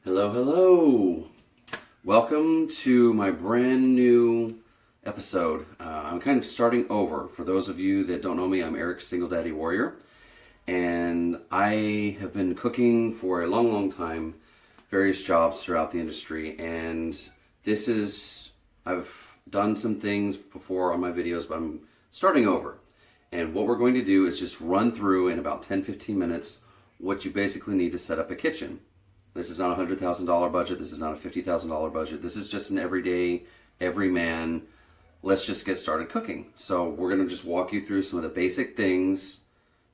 Hello, hello. Welcome to my brand new episode. I'm kind of starting over. For those of you that don't know me, I'm Eric Single Daddy Warrior, and I have been cooking for a long, long time, various jobs throughout the industry, and I've done some things before on my videos, but I'm starting over. And what we're going to do is just run through in about 10-15 minutes what you basically need to set up a kitchen. This is not a $100,000 budget. This is not a $50,000 budget. This is just an everyday, everyman, let's just get started cooking. So we're going to just walk you through some of the basic things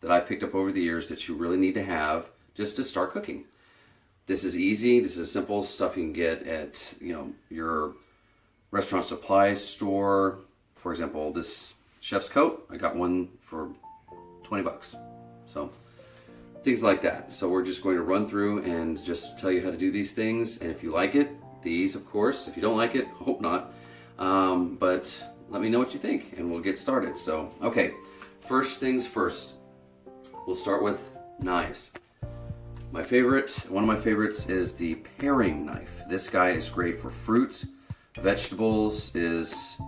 that I've picked up over the years that you really need to have just to start cooking. This is easy. This is simple stuff you can get at, your restaurant supply store. For example, this chef's coat, I got one for 20 bucks. So things like that. So we're just going to run through and just tell you how to do these things. And if you like it, these, of course. If you don't like it, hope not. But let me know what you think and we'll get started. So, okay, first things first. We'll start with knives. One of my favorites is the paring knife. This guy is great for fruit, vegetables, is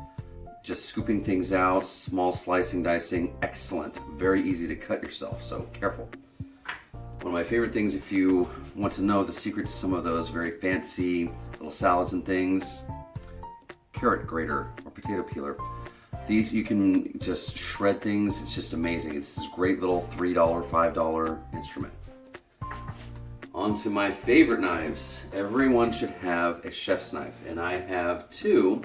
just scooping things out, small slicing, dicing, excellent. Very easy to cut yourself, so careful. One of my favorite things, if you want to know the secret to some of those very fancy little salads and things, carrot grater or potato peeler. These, you can just shred things. It's just amazing. It's this great little $3, $5 instrument. On to my favorite knives. Everyone should have a chef's knife, and I have two.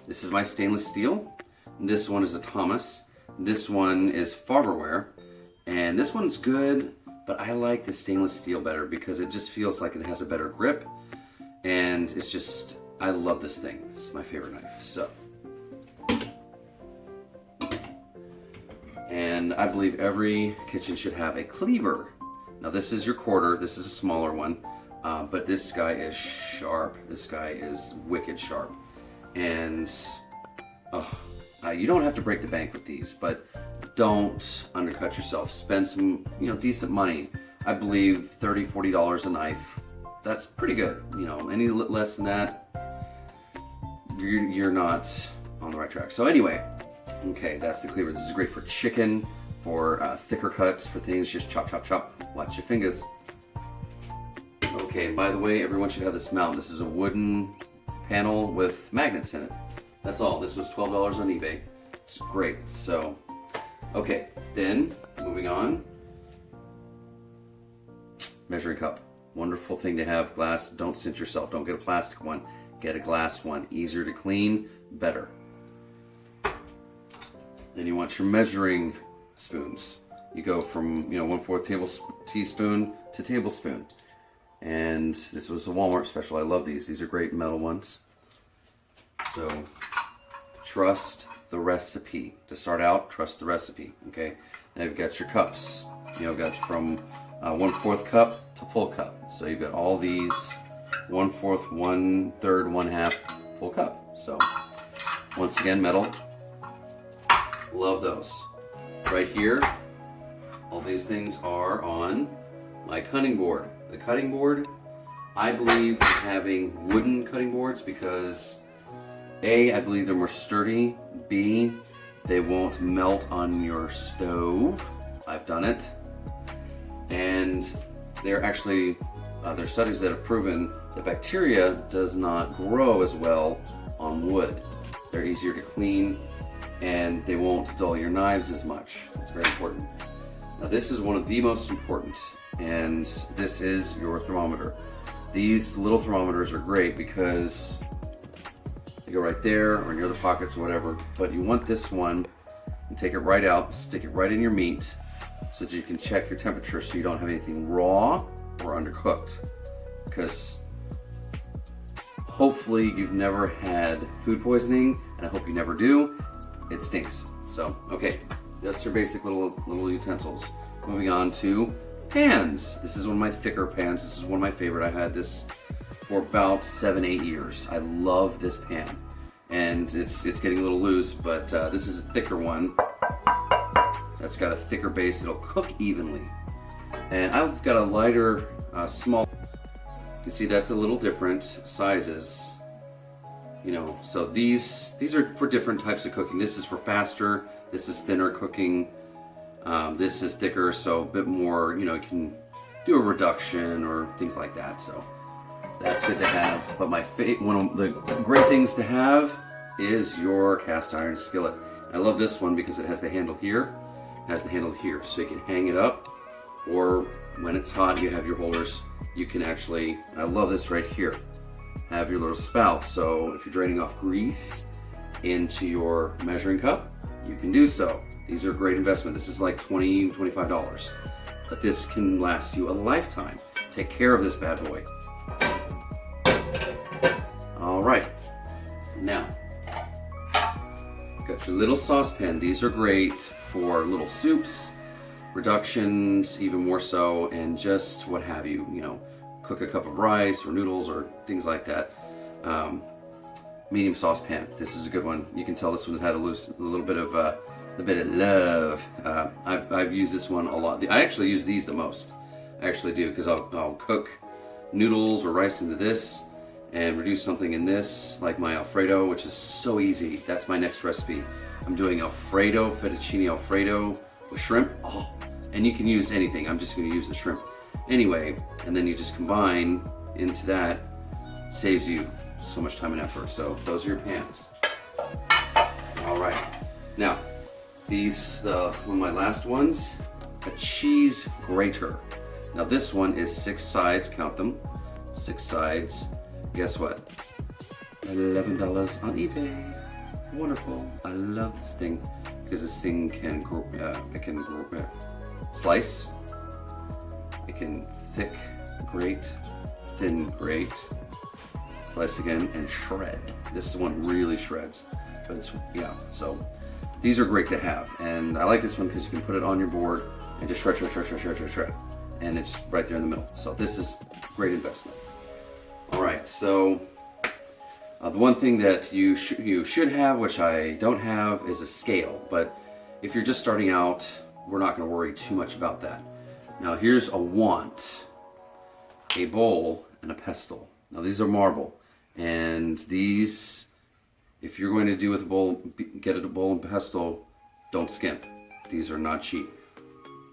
This is my stainless steel. This one is a Thomas. This one is Farberware, and this one's good. But I like the stainless steel better because it just feels like it has a better grip. And it's just, I love this thing. This is my favorite knife. So. And I believe every kitchen should have a cleaver. Now this is your quarter. This is a smaller one. But this guy is sharp. This guy is wicked sharp. And you don't have to break the bank with these, but don't undercut yourself. Spend some, decent money. I believe $30, $40 a knife. That's pretty good. Any less than that, you're not on the right track. So anyway, okay, that's the cleaver. This is great for chicken, for thicker cuts, for things. Just chop, chop, chop. Watch your fingers. Okay, and by the way, everyone should have this mount. This is a wooden panel with magnets in it. That's all. This was $12 on eBay. It's great. So, okay, then moving on. Measuring cup. Wonderful thing to have. Glass. Don't cinch yourself. Don't get a plastic one. Get a glass one. Easier to clean, better. Then you want your measuring spoons. You go from 1/4 teaspoon to tablespoon. And this was a Walmart special. I love these. These are great metal ones. So trust the recipe. To start out, trust the recipe. Okay. Now you've got your cups. You've got from 1/4 cup to full cup. So you've got all these 1/4, 1/3, 1/2 full cup. So once again, metal. Love those. Right here, all these things are on my cutting board. The cutting board, I believe in having wooden cutting boards because A, I believe they're more sturdy. B, they won't melt on your stove. I've done it. And they're actually, there's studies that have proven the bacteria does not grow as well on wood. They're easier to clean and they won't dull your knives as much. It's very important. Now this is one of the most important, and this is your thermometer. These little thermometers are great because they go right there or in your other pockets or whatever, but you want this one and take it right out, stick it right in your meat so that you can check your temperature so you don't have anything raw or undercooked. Because hopefully you've never had food poisoning, and I hope you never do. It stinks. So, okay, that's your basic little utensils. Moving on to pans. This is one of my thicker pans. This is one of my favorite. I've had this for about 7-8 years. I love this pan. And it's getting a little loose, but this is a thicker one. That's got a thicker base. It'll cook evenly. And I've got a lighter, small You see that's a little different sizes. You know, so these are for different types of cooking. This is for faster, this is thinner cooking, this is thicker, so a bit more, you know, you can do a reduction or things like that. So that's good to have. But one of the great things to have is your cast iron skillet. I love this one because it has the handle here, has the handle here, so you can hang it up, or when it's hot, you have your holders. You can actually, I love this right here, have your little spout. So if you're draining off grease into your measuring cup, you can do so. These are a great investment. This is like $20, $25, but this can last you a lifetime. Take care of this bad boy. All right, now, got your little saucepan. These are great for little soups, reductions, even more so, and just what have you, you know, cook a cup of rice or noodles or things like that. Medium saucepan. This is a good one. You can tell this one's had a little bit of love. I've used this one a lot. I actually use these the most. I actually do, because I'll cook noodles or rice into this and reduce something in this, like my Alfredo, which is so easy. That's my next recipe. I'm doing Alfredo, fettuccine Alfredo with shrimp. Oh, and you can use anything. I'm just going to use the shrimp anyway, and then you just combine into that. Saves you so much time and effort. So those are your pans. All right, now these one of my last ones, a cheese grater. Now this one is 6 sides, count them, 6 sides. Guess what? $11 on eBay. Wonderful. I love this thing because this thing can slice. It can thick grate, thin grate, slice again, and shred. This one really shreds, but it's, yeah, so these are great to have. And I like this one because you can put it on your board and just shred, and it's right there in the middle. So this is great investment. All right, so the one thing that you should have, which I don't have, is a scale. But if you're just starting out, we're not going to worry too much about that. Now here's a want, a bowl, and a pestle. Now these are marble, and these, if you're going to do with a bowl, get a bowl and pestle, don't skimp. These are not cheap.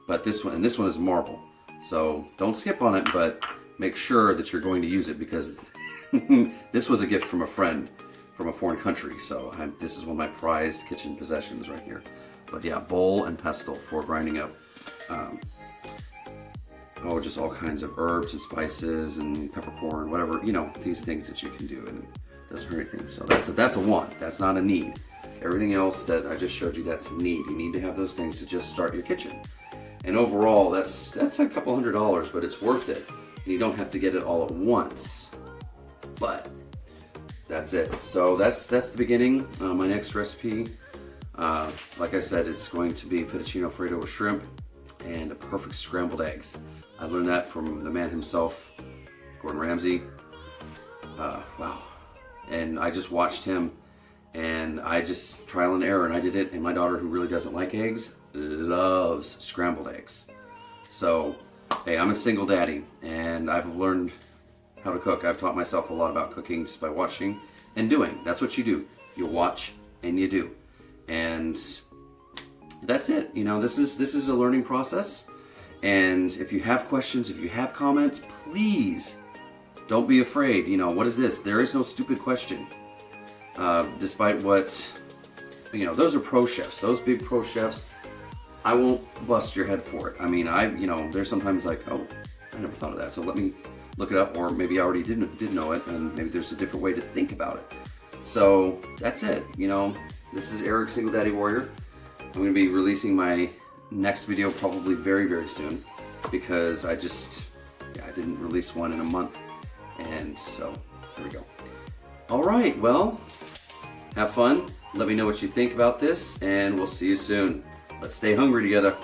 But this one, and this one is marble, so don't skip on it, but make sure that you're going to use it, because this was a gift from a friend from a foreign country, so this is one of my prized kitchen possessions right here. But yeah, bowl and pestle for grinding up just all kinds of herbs and spices and peppercorn, whatever, you know, these things that you can do, and it doesn't hurt anything. So that's a want. That's not a need. Everything else that I just showed you, that's a need. You need to have those things to just start your kitchen. And overall, that's a couple $100, but it's worth it. And you don't have to get it all at once. But that's it. So that's the beginning. My next recipe, like I said, it's going to be fettuccine Alfredo with shrimp and perfect scrambled eggs. I learned that from the man himself, Gordon Ramsay. Wow. And I just watched him, and I just trial and error, and I did it. And my daughter, who really doesn't like eggs, loves scrambled eggs. So, hey, I'm a single daddy, and I've learned how to cook. I've taught myself a lot about cooking just by watching and doing. That's what you do. You watch and you do. And that's it. You know, this is a learning process. And if you have questions, if you have comments, please don't be afraid. You know, what is this? There is no stupid question. Despite what, you know, those are pro chefs. Those big pro chefs, I won't bust your head for it. I mean, you know, there's sometimes like, oh, I never thought of that. So let me look it up, or maybe I already did know it, and maybe there's a different way to think about it. So that's it. You know, this is Eric, Single Daddy Warrior. I'm going to be releasing my next video probably very, very soon, because I didn't release one in a month, and so there we go. All right, well, have fun. Let me know what you think about this, and we'll see you soon. Let's stay hungry together.